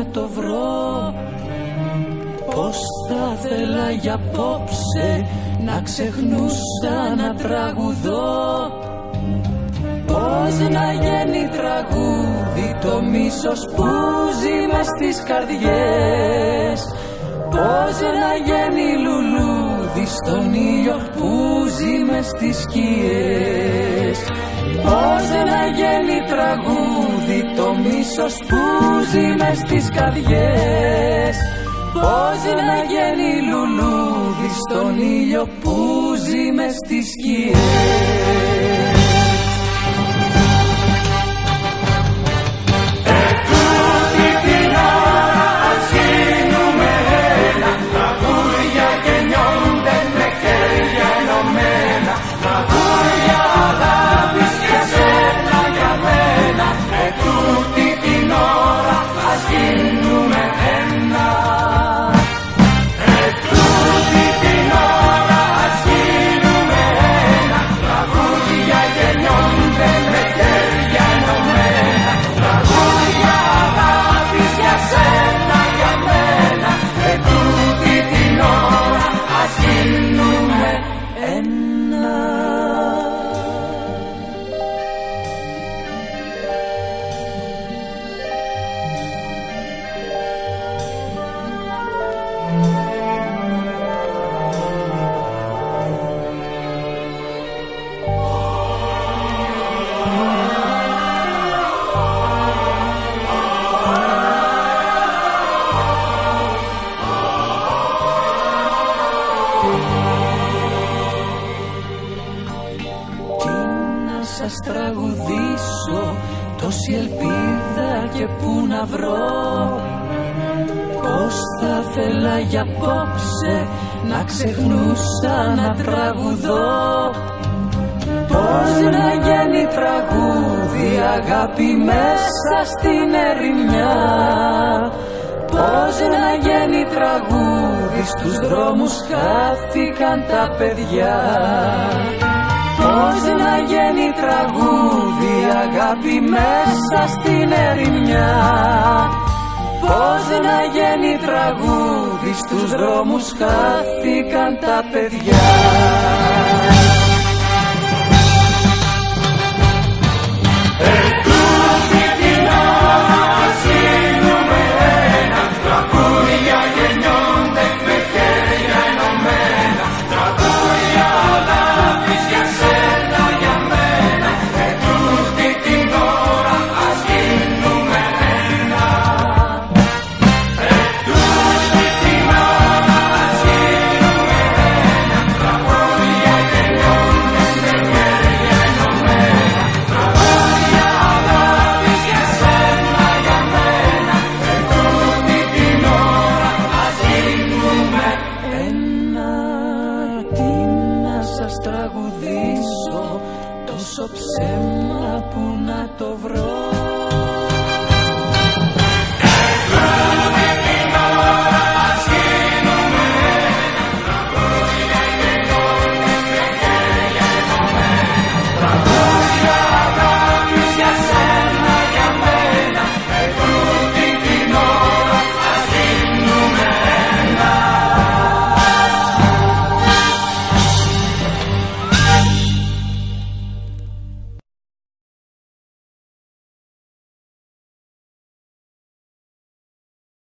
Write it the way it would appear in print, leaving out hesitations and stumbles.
να το βρω. Πώς θα θέλα για απόψε να ξεχνούσα να τραγουδώ. Πώς να γίνει τραγούδι το μίσος που ζει μες στις καρδιές. Πώς να γίνει λουλούδι στον ήλιο που ζει μες στις σκιές. Πώς να γίνει τραγούδι το μίσος που ζει μες στις καρδιές. Πώς να γίνει λουλούδι στον ήλιο που ζει μες στις σκιές. Σας τραγουδήσω τόση ελπίδα και πού να βρω. Πώς θα θέλα για απόψε να ξεχνούσα να τραγουδώ. Πώς να γίνει τραγούδι αγάπη μέσα στην ερημιά. Πώς να γίνει τραγούδι στους δρόμους χάθηκαν τα παιδιά. Πώς να γίνει τραγούδι αγάπη μέσα στην ερημιά. Πώς να γίνει τραγούδι στους δρόμους χάθηκαν τα παιδιά.